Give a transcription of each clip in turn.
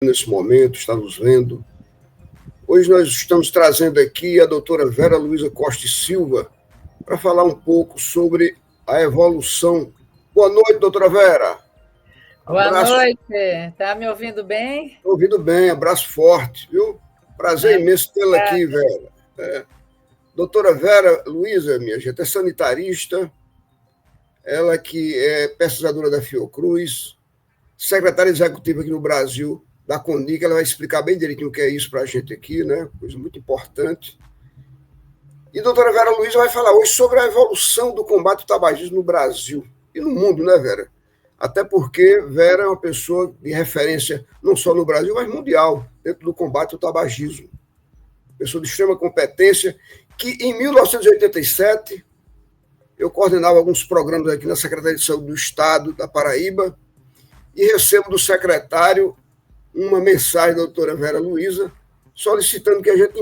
nesse momento, está nos vendo. Hoje nós estamos trazendo aqui a doutora Vera Luísa Costa e Silva para falar um pouco sobre a evolução. Boa noite, doutora Vera. Boa noite. Está me ouvindo bem? Estou ouvindo bem, abraço forte, viu? Prazer imenso tê-la aqui, Vera. Doutora Vera Luísa, minha gente, é sanitarista, ela que é pesquisadora da Fiocruz, secretária executiva aqui no Brasil da CONIC, ela vai explicar bem direitinho o que é isso para a gente aqui, né? Coisa muito importante. E a doutora Vera Luísa vai falar hoje sobre a evolução do combate ao tabagismo no Brasil e no mundo, né, Vera? Até porque Vera é uma pessoa de referência não só no Brasil, mas mundial, dentro do combate ao tabagismo. Pessoa de extrema competência, que em 1987 eu coordenava alguns programas aqui na Secretaria de Saúde do Estado da Paraíba e recebo do secretário uma mensagem da doutora Vera Luísa solicitando que a gente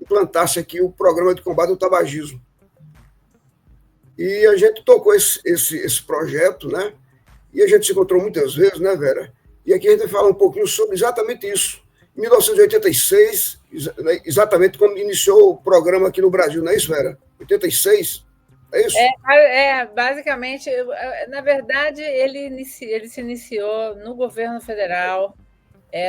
implantasse aqui o programa de combate ao tabagismo. E a gente tocou esse projeto, né? E a gente se encontrou muitas vezes, né, Vera? E aqui a gente vai falar um pouquinho sobre exatamente isso. Em 1986, exatamente quando iniciou o programa aqui no Brasil, não é isso, Vera? 86? É isso? Basicamente, na verdade, ele se iniciou no governo federal,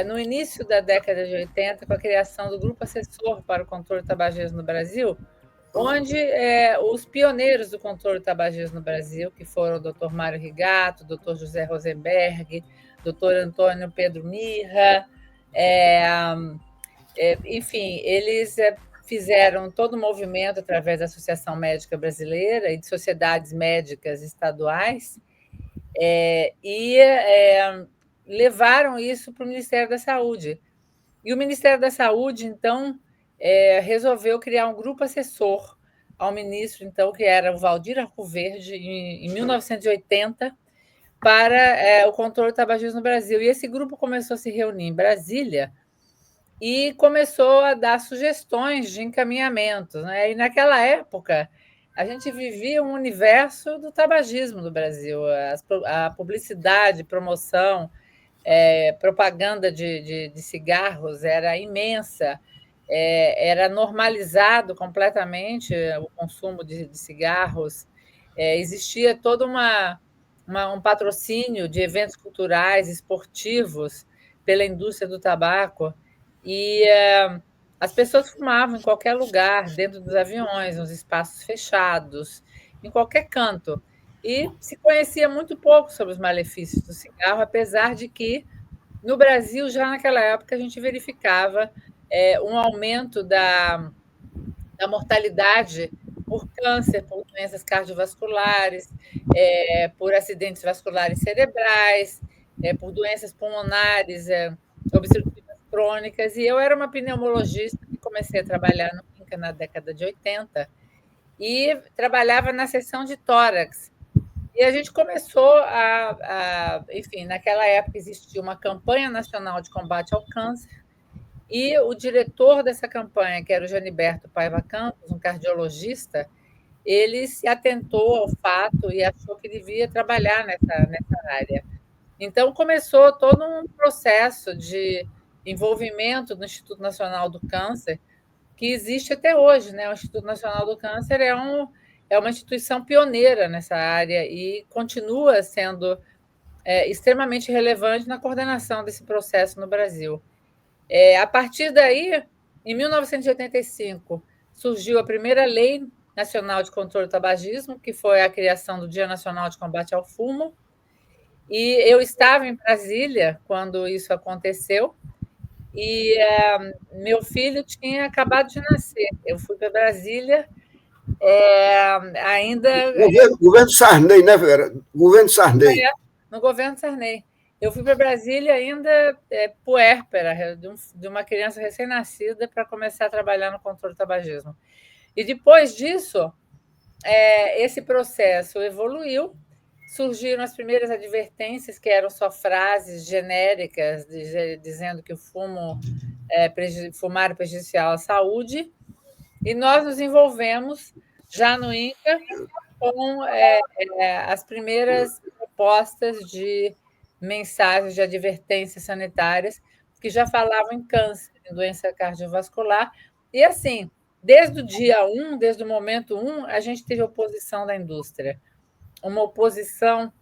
no início da década de 80, com a criação do Grupo Assessor para o Controle do Tabagismo no Brasil, onde os pioneiros do controle do tabagismo no Brasil, que foram o Dr. Mário Rigato, o Dr. José Rosenberg, o Dr. Antônio Pedro Mirra, enfim, eles fizeram todo o movimento através da Associação Médica Brasileira e de sociedades médicas estaduais e levaram isso para o Ministério da Saúde. E o Ministério da Saúde, então, resolveu criar um grupo assessor ao ministro, então, que era o Valdir Arcoverde, em 1980, para o controle do tabagismo no Brasil. E esse grupo começou a se reunir em Brasília e começou a dar sugestões de encaminhamentos, né? E naquela época a gente vivia um universo do tabagismo no Brasil, a publicidade, promoção, propaganda de cigarros era imensa, era normalizado completamente o consumo de cigarros, existia todo um patrocínio de eventos culturais, esportivos pela indústria do tabaco, e as pessoas fumavam em qualquer lugar, dentro dos aviões, nos espaços fechados, em qualquer canto. E se conhecia muito pouco sobre os malefícios do cigarro, apesar de que, no Brasil, já naquela época, a gente verificava um aumento da mortalidade por câncer, por doenças cardiovasculares, por acidentes vasculares cerebrais, por doenças pulmonares, obstrutivas crônicas. E eu era uma pneumologista que comecei a trabalhar no INCA na década de 80 e trabalhava na seção de tórax. E a gente começou enfim, naquela época existia uma campanha nacional de combate ao câncer, e o diretor dessa campanha, que era o Janiberto Paiva Campos, um cardiologista, ele se atentou ao fato e achou que devia trabalhar nessa área. Então, começou todo um processo de envolvimento do Instituto Nacional do Câncer, que existe até hoje, né? O Instituto Nacional do Câncer é uma instituição pioneira nessa área e continua sendo extremamente relevante na coordenação desse processo no Brasil. A partir daí, em 1985, surgiu a primeira Lei Nacional de Controle do Tabagismo, que foi a criação do Dia Nacional de Combate ao Fumo, e eu estava em Brasília quando isso aconteceu, e meu filho tinha acabado de nascer. Eu fui para Brasília ainda... Governo Sarney, né, Vera? Governo Sarney. No governo Sarney. Eu fui para Brasília ainda puérpera, de uma criança recém-nascida, para começar a trabalhar no controle do tabagismo. E depois disso, esse processo evoluiu, surgiram as primeiras advertências, que eram só frases genéricas, dizendo que o fumar é prejudicial à saúde, e nós nos envolvemos, já no INCA, com as primeiras propostas de mensagens de advertências sanitárias que já falavam em câncer, em doença cardiovascular. E, assim, desde o dia 1, desde o momento 1, a gente teve oposição da indústria. Uma oposição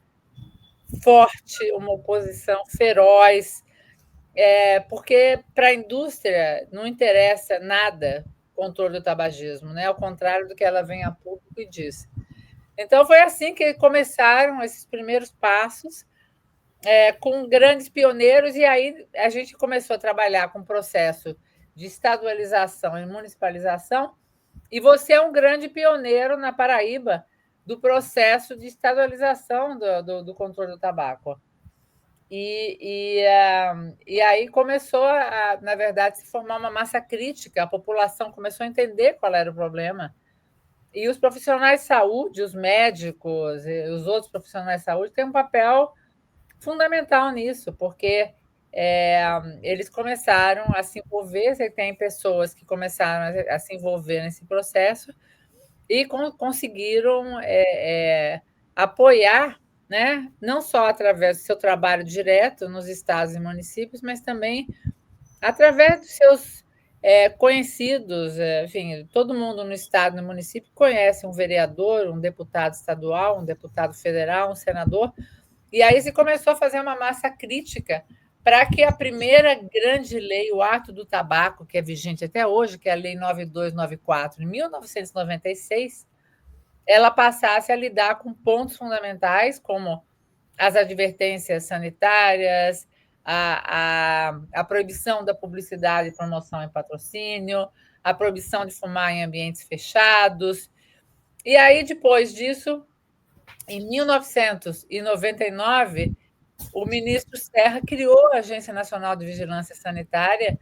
forte, uma oposição feroz, porque para a indústria não interessa nada o controle do tabagismo, né? Ao contrário do que ela vem a público e diz. Então, foi assim que começaram esses primeiros passos, com grandes pioneiros, e aí a gente começou a trabalhar com o processo de estadualização e municipalização, e você é um grande pioneiro na Paraíba do processo de estadualização do controle do tabaco. E aí começou, na verdade, se formar uma massa crítica, a população começou a entender qual era o problema, e os profissionais de saúde, os médicos e os outros profissionais de saúde têm um papel fundamental nisso, porque eles começaram a se envolver, você tem pessoas que começaram a se envolver nesse processo e conseguiram apoiar, né, não só através do seu trabalho direto nos estados e municípios, mas também através dos seus conhecidos, enfim, todo mundo no estado e no município conhece um vereador, um deputado estadual, um deputado federal, um senador, e aí se começou a fazer uma massa crítica para que a primeira grande lei, o Ato do Tabaco, que é vigente até hoje, que é a Lei 9294, de 1996, ela passasse a lidar com pontos fundamentais, como as advertências sanitárias, a proibição da publicidade, promoção e patrocínio, a proibição de fumar em ambientes fechados. E aí, depois disso, em 1999, o ministro Serra criou a Agência Nacional de Vigilância Sanitária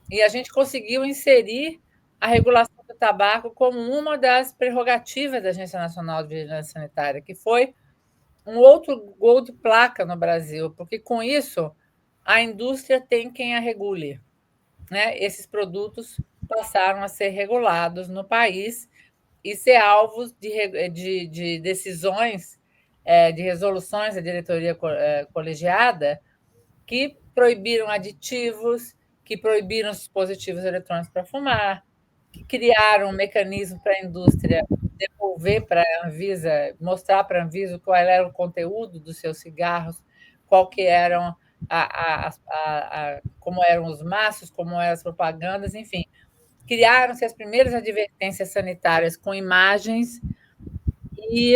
e a gente conseguiu inserir a regulação do tabaco como uma das prerrogativas da Agência Nacional de Vigilância Sanitária, que foi um outro gol de placa no Brasil, porque com isso a indústria tem quem a regule, né? Esses produtos passaram a ser regulados no país e ser alvos de decisões, de resoluções da diretoria colegiada, que proibiram aditivos, que proibiram os dispositivos eletrônicos para fumar, que criaram um mecanismo para a indústria devolver para a Anvisa, mostrar para a Anvisa qual era o conteúdo dos seus cigarros, qual que eram como eram os maços, como eram as propagandas, enfim. Criaram-se as primeiras advertências sanitárias com imagens e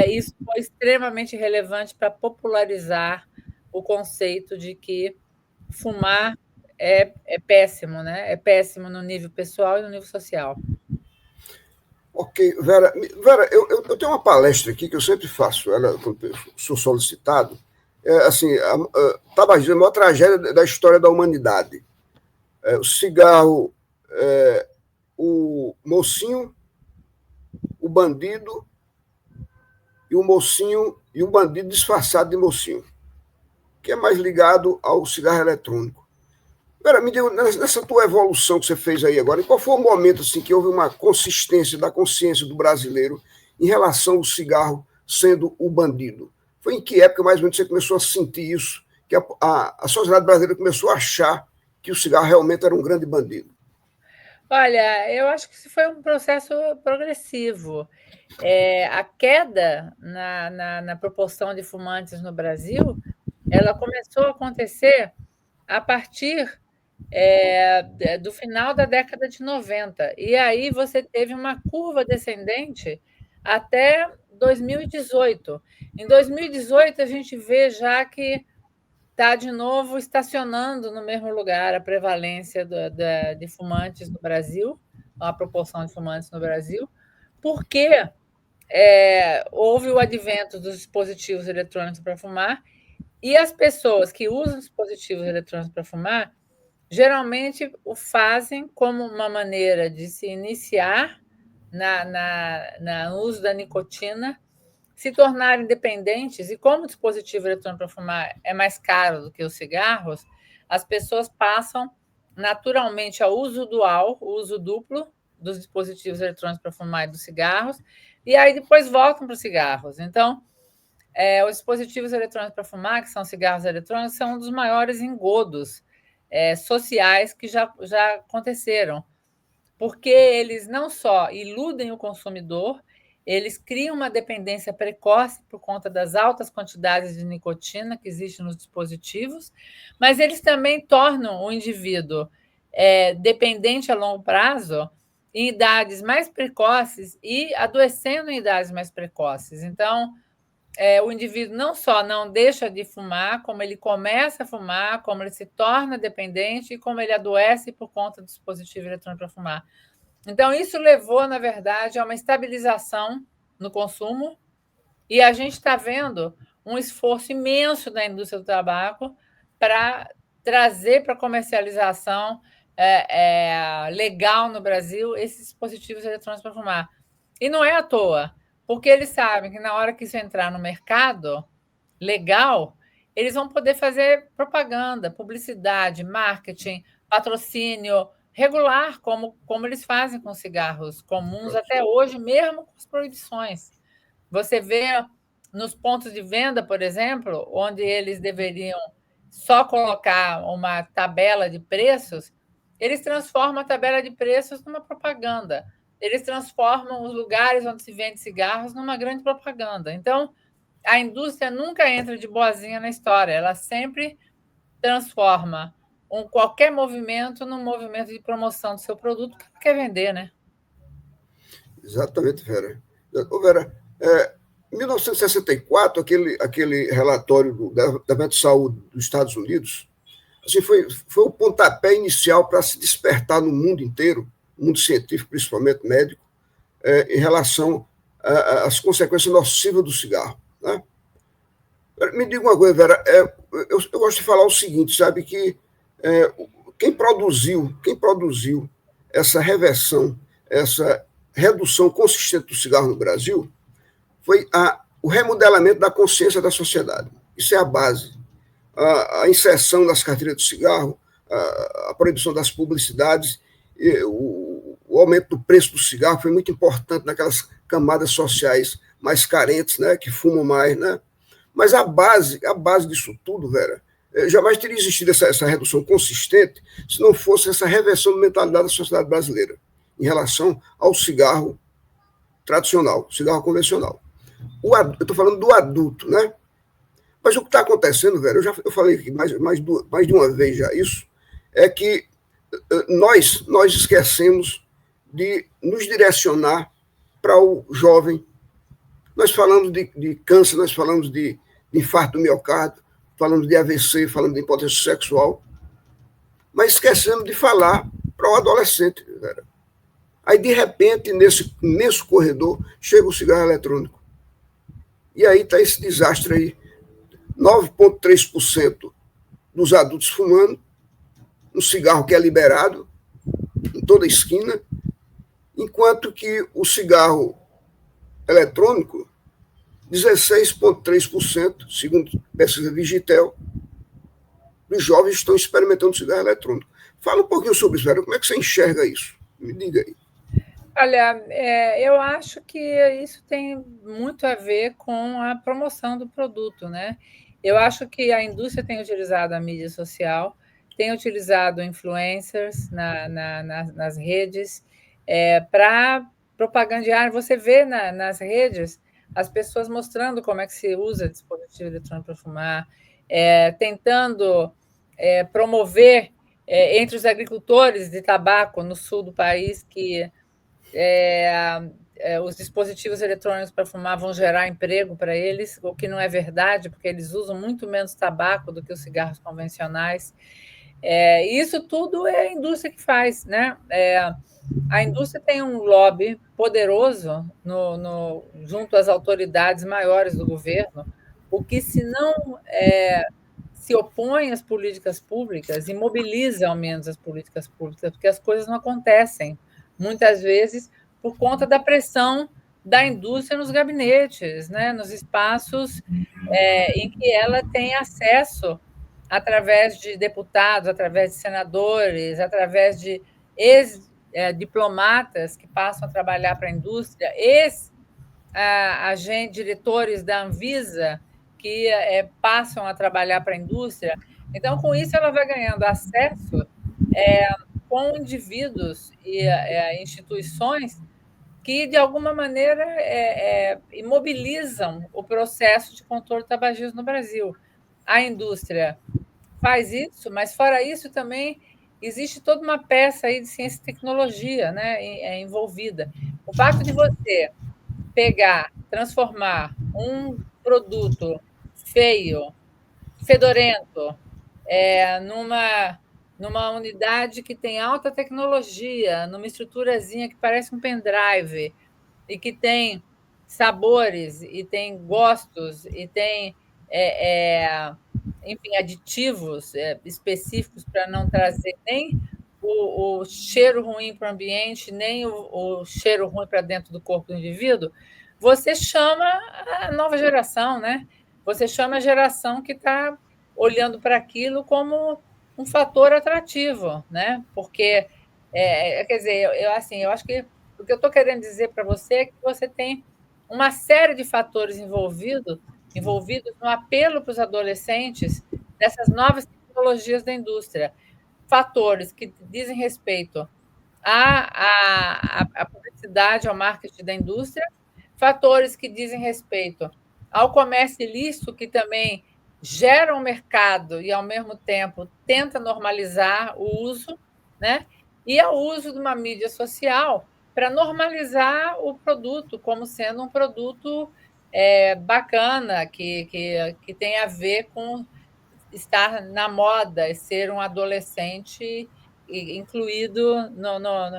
isso foi extremamente relevante para popularizar o conceito de que fumar é péssimo, né? É péssimo no nível pessoal e no nível social. Ok, Vera, eu tenho uma palestra aqui que eu sempre faço, quando eu sou solicitado, assim, tabagismo é a maior tragédia da história da humanidade. O cigarro, o mocinho, o bandido e o mocinho e o bandido disfarçado de mocinho, que é mais ligado ao cigarro eletrônico. Vera, me diga, nessa tua evolução que você fez aí agora, qual foi o momento assim, que houve uma consistência da consciência do brasileiro em relação ao cigarro sendo o bandido? Foi em que época, mais ou menos, você começou a sentir isso, que a sociedade brasileira começou a achar que o cigarro realmente era um grande bandido? Olha, eu acho que isso foi um processo progressivo. A queda na proporção de fumantes no Brasil, ela começou a acontecer a partir do final da década de 90. E aí você teve uma curva descendente até 2018. Em 2018, a gente vê já que está de novo estacionando no mesmo lugar a prevalência de fumantes no Brasil, a proporção de fumantes no Brasil, porque houve o advento dos dispositivos eletrônicos para fumar e as pessoas que usam dispositivos eletrônicos para fumar geralmente o fazem como uma maneira de se iniciar no uso da nicotina, se tornarem dependentes, e como o dispositivo eletrônico para fumar é mais caro do que os cigarros, as pessoas passam naturalmente ao uso dual, o uso duplo dos dispositivos eletrônicos para fumar e dos cigarros, e aí depois voltam para os cigarros. Então, os dispositivos eletrônicos para fumar, que são cigarros eletrônicos, são um dos maiores engodos sociais que já aconteceram, porque eles não só iludem o consumidor, eles criam uma dependência precoce por conta das altas quantidades de nicotina que existem nos dispositivos, mas eles também tornam o indivíduo dependente a longo prazo em idades mais precoces e adoecendo em idades mais precoces. Então, o indivíduo não só não deixa de fumar, como ele começa a fumar, como ele se torna dependente e como ele adoece por conta do dispositivo eletrônico para fumar. Então, isso levou, na verdade, a uma estabilização no consumo, e a gente está vendo um esforço imenso da indústria do tabaco para trazer para a comercialização legal no Brasil esses dispositivos eletrônicos para fumar. E não é à toa, porque eles sabem que na hora que isso entrar no mercado legal, eles vão poder fazer propaganda, publicidade, marketing, patrocínio regular, como eles fazem com cigarros comuns até hoje, mesmo com as proibições. Você vê nos pontos de venda, por exemplo, onde eles deveriam só colocar uma tabela de preços, eles transformam a tabela de preços numa propaganda. Eles transformam os lugares onde se vende cigarros numa grande propaganda. Então, a indústria nunca entra de boazinha na história, ela sempre transforma qualquer movimento num movimento de promoção do seu produto que ela quer vender, né? Exatamente, Vera. Ô, Vera, em 1964, aquele relatório do Departamento de Saúde dos Estados Unidos, assim, foi o pontapé inicial para se despertar no mundo inteiro, no mundo científico, principalmente médico, em relação às consequências nocivas do cigarro. Né? Me diga uma coisa, Vera, eu gosto de falar o seguinte, sabe, que quem produziu essa reversão, essa redução consistente do cigarro no Brasil foi o remodelamento da consciência da sociedade. Isso é a base. A inserção das carteiras de cigarro, a proibição das publicidades, o aumento do preço do cigarro foi muito importante naquelas camadas sociais mais carentes, né, que fumam mais, né? Mas a base disso tudo, Vera, jamais teria existido essa redução consistente se não fosse essa reversão de mentalidade da sociedade brasileira em relação ao cigarro tradicional, cigarro convencional. Eu estou falando do adulto, né? Mas o que está acontecendo, Vera, eu falei aqui mais de uma vez já isso, é que nós esquecemos de nos direcionar para o jovem. Nós falamos de câncer, nós falamos de infarto do miocárdio, falamos de AVC, falamos de impotência sexual, mas esquecemos de falar para o adolescente, Vera. Aí, de repente, nesse corredor, chega o cigarro eletrônico. E aí está esse desastre aí. 9,3% dos adultos fumando, um cigarro que é liberado em toda esquina, enquanto que o cigarro eletrônico, 16,3%, segundo pesquisa Vigitel, dos jovens estão experimentando cigarro eletrônico. Fala um pouquinho sobre isso, Vera. Como é que você enxerga isso? Me diga aí. Olha, eu acho que isso tem muito a ver com a promoção do produto, né? Eu acho que a indústria tem utilizado a mídia social, tem utilizado influencers nas redes para propagandear. Você vê nas redes as pessoas mostrando como é que se usa dispositivo eletrônico para fumar, tentando promover entre os agricultores de tabaco no sul do país que os dispositivos eletrônicos para fumar vão gerar emprego para eles, o que não é verdade, porque eles usam muito menos tabaco do que os cigarros convencionais. Isso tudo é a indústria que faz, né? A indústria tem um lobby poderoso junto às autoridades maiores do governo, o que, se não se opõe às políticas públicas e mobiliza, ao menos, as políticas públicas, porque as coisas não acontecem, muitas vezes, por conta da pressão da indústria nos gabinetes, né? Nos espaços em que ela tem acesso através de deputados, através de senadores, através de ex-diplomatas que passam a trabalhar para a indústria, diretores da Anvisa que passam a trabalhar para a indústria. Então, com isso, ela vai ganhando acesso com indivíduos e instituições que, de alguma maneira, imobilizam o processo de controle do tabagismo no Brasil. A indústria faz isso, mas, fora isso, também existe toda uma peça aí de ciência e tecnologia, né, envolvida. O fato de você pegar, transformar um produto feio, fedorento, numa unidade que tem alta tecnologia, numa estruturazinha que parece um pendrive e que tem sabores e tem gostos e tem, enfim, aditivos específicos para não trazer nem o cheiro ruim para o ambiente, nem o cheiro ruim para dentro do corpo do indivíduo, você chama a nova geração, né? Você chama a geração que está olhando para aquilo como um fator atrativo, né? Porque, quer dizer, assim, eu acho que o que eu estou querendo dizer para você é que você tem uma série de fatores envolvidos no apelo para os adolescentes dessas novas tecnologias da indústria. Fatores que dizem respeito à publicidade, ao marketing da indústria, fatores que dizem respeito ao comércio ilícito, que também gera um mercado e, ao mesmo tempo, tenta normalizar o uso, né? E ao uso de uma mídia social para normalizar o produto como sendo um produto bacana, que tem a ver com estar na moda e ser um adolescente incluído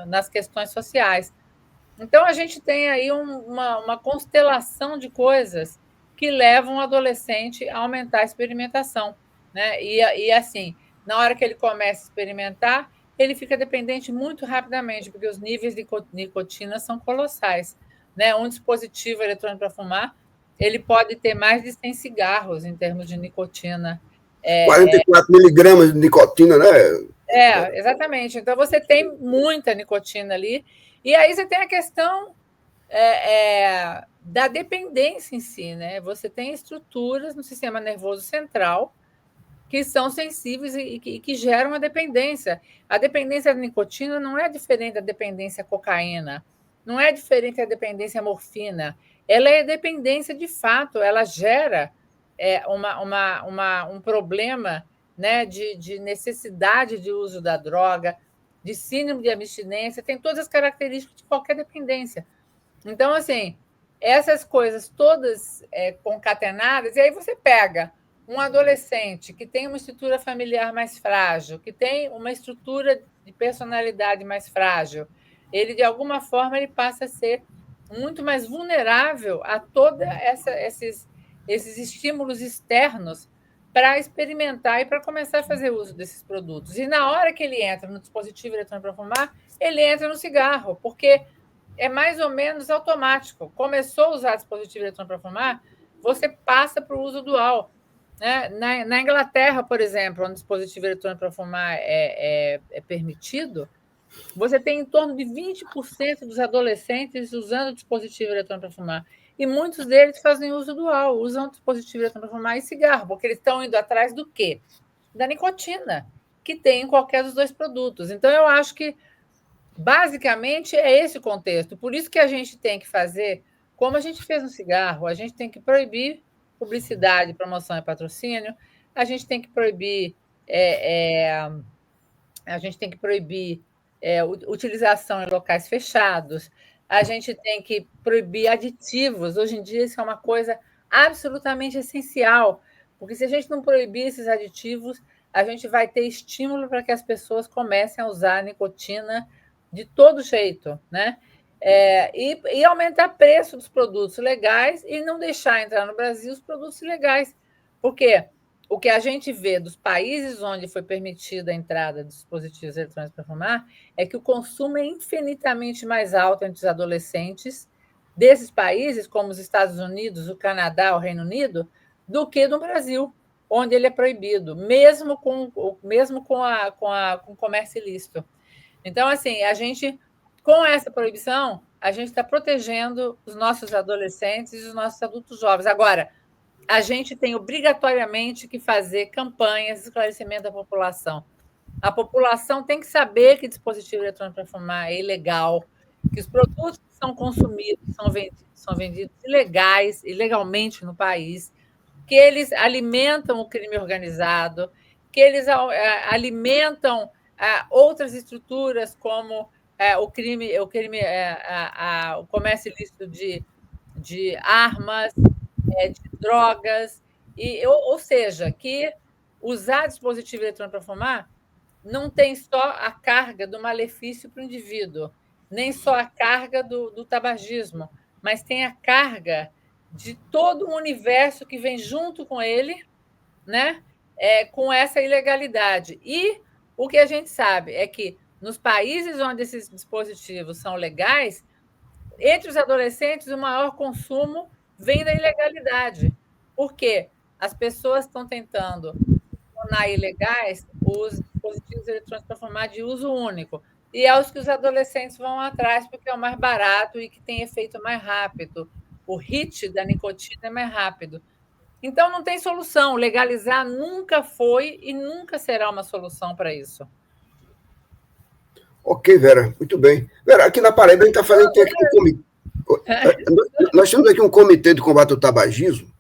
nas questões sociais. Então, a gente tem aí uma constelação de coisas que levam o adolescente a aumentar a experimentação, né? E assim, na hora que ele começa a experimentar, ele fica dependente muito rapidamente, porque os níveis de nicotina são colossais, né? Um dispositivo eletrônico para fumar, ele pode ter mais de 100 cigarros em termos de nicotina. 44 miligramas de nicotina, né? Exatamente. Então, você tem muita nicotina ali. E aí você tem a questão da dependência em si, né? Você tem estruturas no sistema nervoso central que são sensíveis e que geram a dependência. A dependência da nicotina não é diferente da dependência à cocaína, não é diferente da dependência à morfina. Ela é dependência de fato, ela gera um problema, né, de necessidade de uso da droga, de síndrome de abstinência, tem todas as características de qualquer dependência. Então, assim, essas coisas todas concatenadas, e aí você pega um adolescente que tem uma estrutura familiar mais frágil, que tem uma estrutura de personalidade mais frágil, ele, de alguma forma, ele passa a ser muito mais vulnerável a todos esses estímulos externos para experimentar e para começar a fazer uso desses produtos. E na hora que ele entra no dispositivo eletrônico para fumar, ele entra no cigarro, porque é mais ou menos automático. Começou a usar dispositivo eletrônico para fumar, você passa para o uso dual. Né? Na Inglaterra, por exemplo, onde o dispositivo eletrônico para fumar é permitido, você tem em torno de 20% dos adolescentes usando dispositivo eletrônico para fumar. E muitos deles fazem uso dual, usam dispositivo eletrônico para fumar e cigarro, porque eles estão indo atrás do quê? Da nicotina, que tem em qualquer dos dois produtos. Então, eu acho que, basicamente, é esse o contexto. Por isso que a gente tem que fazer, como a gente fez no cigarro, a gente tem que proibir publicidade, promoção e patrocínio, a gente tem que proibir utilização em locais fechados, a gente tem que proibir aditivos. Hoje em dia, isso é uma coisa absolutamente essencial, porque se a gente não proibir esses aditivos, a gente vai ter estímulo para que as pessoas comecem a usar a nicotina de todo jeito, né? E aumentar o preço dos produtos legais e não deixar entrar no Brasil os produtos ilegais. Porque o que a gente vê dos países onde foi permitida a entrada de dispositivos eletrônicos para fumar é que o consumo é infinitamente mais alto entre os adolescentes desses países, como os Estados Unidos, o Canadá, o Reino Unido, do que no Brasil, onde ele é proibido, mesmo com o comércio ilícito. Então, assim, com essa proibição, a gente está protegendo os nossos adolescentes e os nossos adultos jovens. Agora, a gente tem obrigatoriamente que fazer campanhas de esclarecimento da população. A população tem que saber que dispositivo eletrônico para fumar é ilegal, que os produtos que são consumidos são vendidos ilegalmente no país, que eles alimentam o crime organizado, que eles alimentam outras estruturas como o comércio ilícito de armas, de drogas, ou seja, que usar dispositivo eletrônico para fumar não tem só a carga do malefício para o indivíduo, nem só a carga do tabagismo, mas tem a carga de todo o universo que vem junto com ele, né? Com essa ilegalidade. E o que a gente sabe é que nos países onde esses dispositivos são legais, entre os adolescentes, o maior consumo vem da ilegalidade. Por quê? As pessoas estão tentando tornar ilegais os dispositivos eletrônicos para fumar de uso único. E é os que os adolescentes vão atrás, porque é o mais barato e que tem efeito mais rápido. O hit da nicotina é mais rápido. Então, não tem solução. Legalizar nunca foi e nunca será uma solução para isso. Ok, Vera, muito bem. Vera, aqui na Paraíba a gente está fazendo aqui um comitê. Nós temos aqui um comitê de combate ao tabagismo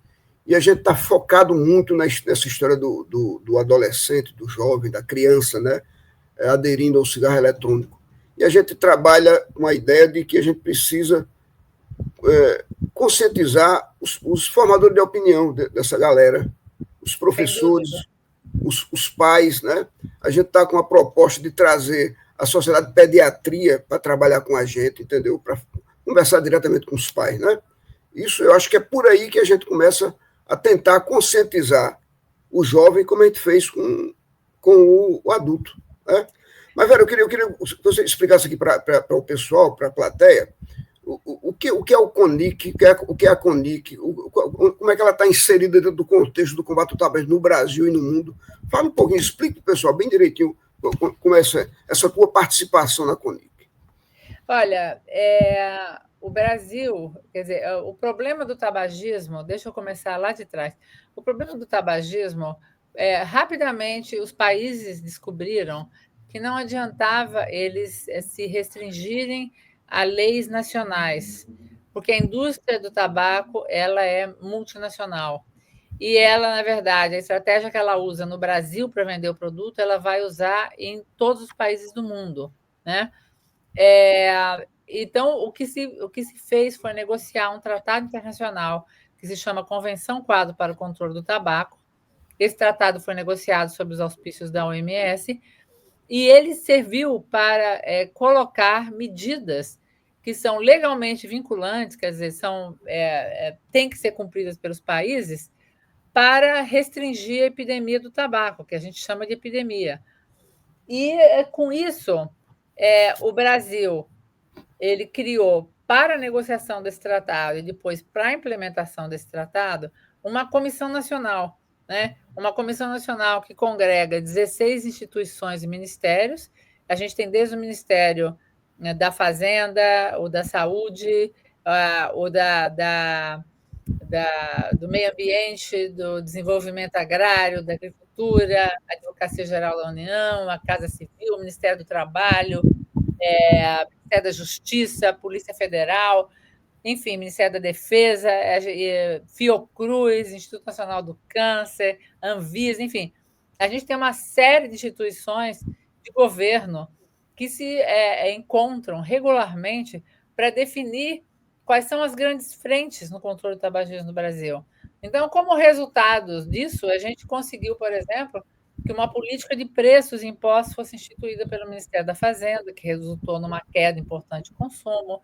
e a gente está focado muito nessa história do adolescente, do jovem, da criança, né, aderindo ao cigarro eletrônico. E a gente trabalha com a ideia de que a gente precisa conscientizar os formadores de opinião dessa galera, os professores, os pais, né? A gente está com a proposta de trazer a Sociedade de Pediatria para trabalhar com a gente, entendeu? Para conversar diretamente com os pais, né? Isso eu acho que é por aí que a gente começa a tentar conscientizar o jovem, como a gente fez com o adulto, né? Mas, Vera, eu queria que você explicasse aqui para o pessoal, para a plateia, o que é o CONIC, o que é a CONIC, como é que ela está inserida dentro do contexto do combate ao tabagismo no Brasil e no mundo. Fala um pouquinho, explica para o pessoal bem direitinho como é essa tua participação na CONIC. Olha, o Brasil, quer dizer, o problema do tabagismo, deixa eu começar lá de trás. O problema do tabagismo, rapidamente os países descobriram que não adiantava eles se restringirem a leis nacionais, porque a indústria do tabaco ela é multinacional. E ela, na verdade, a estratégia que ela usa no Brasil para vender o produto, ela vai usar em todos os países do mundo, né? Então, o que se fez foi negociar um tratado internacional que se chama Convenção Quadro para o Controle do Tabaco. Esse tratado foi negociado sob os auspícios da OMS e ele serviu para colocar medidas que são legalmente vinculantes, quer dizer, têm que ser cumpridas pelos países para restringir a epidemia do tabaco, que a gente chama de epidemia. E, com isso, o Brasil ele criou, para a negociação desse tratado e depois para a implementação desse tratado, uma comissão nacional, né? Uma comissão nacional que congrega 16 instituições e ministérios. A gente tem desde o Ministério, né, da Fazenda, o da Saúde, o do Meio Ambiente, do Desenvolvimento Agrário, da Agricultura, a Advocacia Geral da União, a Casa Civil, o Ministério do Trabalho, Ministério da Justiça, Polícia Federal, enfim, Ministério da Defesa, Fiocruz, Instituto Nacional do Câncer, Anvisa, enfim. A gente tem uma série de instituições de governo que se encontram regularmente para definir quais são as grandes frentes no controle do tabagismo no Brasil. Então, como resultado disso, a gente conseguiu, por exemplo, que uma política de preços e impostos fosse instituída pelo Ministério da Fazenda, que resultou numa queda importante de consumo.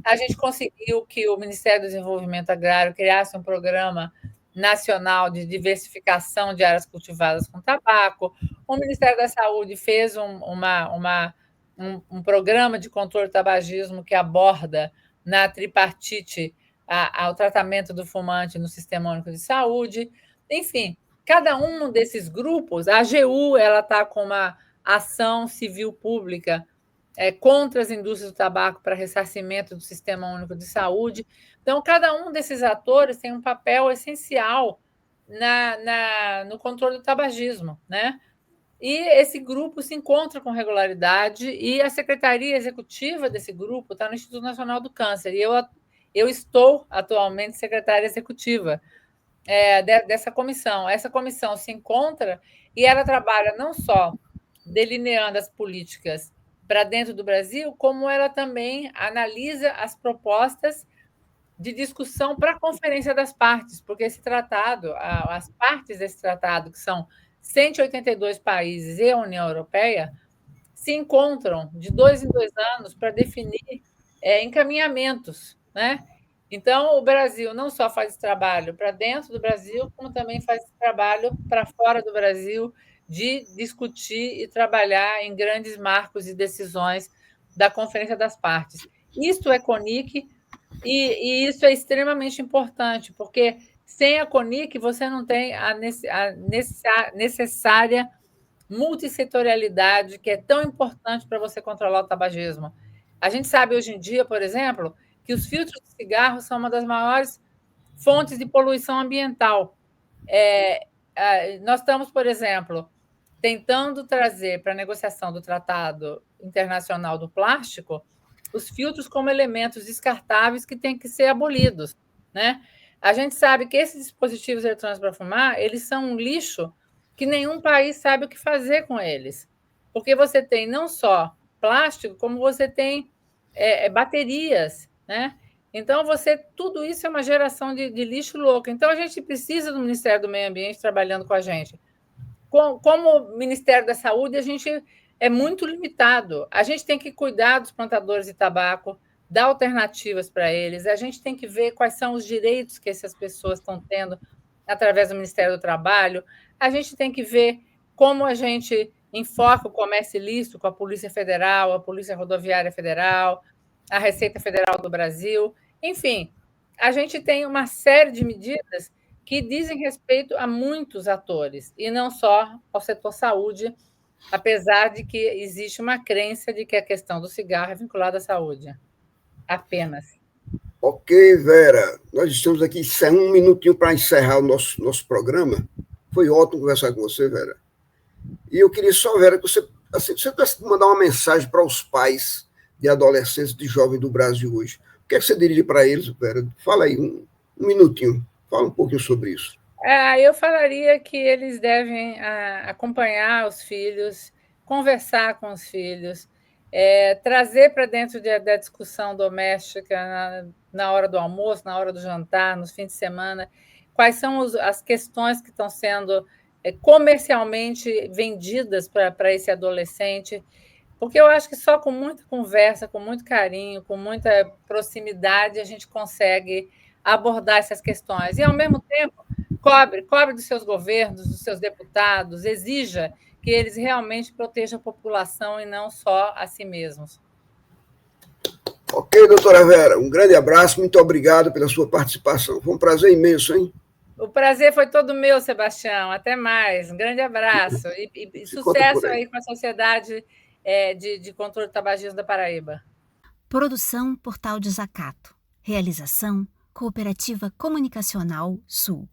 A gente conseguiu que o Ministério do Desenvolvimento Agrário criasse um programa nacional de diversificação de áreas cultivadas com tabaco. O Ministério da Saúde fez um programa de controle do tabagismo que aborda na tripartite ao tratamento do fumante no Sistema Único de Saúde. Enfim, cada um desses grupos, a AGU está com uma ação civil pública contra as indústrias do tabaco para ressarcimento do Sistema Único de Saúde. Então, cada um desses atores tem um papel essencial no controle do tabagismo, né? E esse grupo se encontra com regularidade e a secretaria executiva desse grupo está no Instituto Nacional do Câncer. E eu estou atualmente secretária executiva dessa comissão. Essa comissão se encontra e ela trabalha não só delineando as políticas para dentro do Brasil, como ela também analisa as propostas de discussão para a Conferência das Partes, porque esse tratado, as partes desse tratado, que são 182 países e a União Europeia, se encontram de 2 em 2 anos para definir encaminhamentos, né? Então, o Brasil não só faz esse trabalho para dentro do Brasil, como também faz esse trabalho para fora do Brasil, de discutir e trabalhar em grandes marcos e decisões da Conferência das Partes. Isto é CONIC, e isso é extremamente importante, porque sem a CONIC você não tem a necessária multissetorialidade que é tão importante para você controlar o tabagismo. A gente sabe hoje em dia, por exemplo, que os filtros de cigarro são uma das maiores fontes de poluição ambiental. Nós estamos, por exemplo, tentando trazer para a negociação do Tratado Internacional do Plástico os filtros como elementos descartáveis que têm que ser abolidos, né? A gente sabe que esses dispositivos eletrônicos para fumar, eles são um lixo que nenhum país sabe o que fazer com eles, porque você tem não só plástico, como você tem baterias, né? Então, tudo isso é uma geração de lixo louco. Então, a gente precisa do Ministério do Meio Ambiente trabalhando com a gente. Como Ministério da Saúde, a gente é muito limitado. A gente tem que cuidar dos plantadores de tabaco, dar alternativas para eles, a gente tem que ver quais são os direitos que essas pessoas estão tendo através do Ministério do Trabalho, a gente tem que ver como a gente enfoca o comércio ilícito com a Polícia Federal, a Polícia Rodoviária Federal, a Receita Federal do Brasil, enfim, a gente tem uma série de medidas que dizem respeito a muitos atores, e não só ao setor saúde, apesar de que existe uma crença de que a questão do cigarro é vinculada à saúde. Apenas. Ok, Vera. Nós estamos aqui, um minutinho para encerrar o nosso programa. Foi ótimo conversar com você, Vera. E eu queria só, Vera, que você pudesse mandar uma mensagem para os pais de adolescentes, de jovens do Brasil hoje. O que é que você diria para eles, Vera? Fala aí, um minutinho. Fala um pouquinho sobre isso. Eu falaria que eles devem acompanhar os filhos, conversar com os filhos, trazer para dentro da discussão doméstica, na hora do almoço, na hora do jantar, nos fins de semana, quais são as questões que estão sendo comercialmente vendidas para esse adolescente, porque eu acho que só com muita conversa, com muito carinho, com muita proximidade, a gente consegue abordar essas questões. E, ao mesmo tempo, cobre dos seus governos, dos seus deputados, exija que eles realmente protejam a população e não só a si mesmos. Ok, doutora Vera, um grande abraço, muito obrigado pela sua participação. Foi um prazer imenso, hein? O prazer foi todo meu, Sebastião. Até mais. Um grande abraço. E sucesso aí com a Sociedade de Controle do Tabagismo da Paraíba. Produção Portal Desacato. Realização Cooperativa Comunicacional Sul.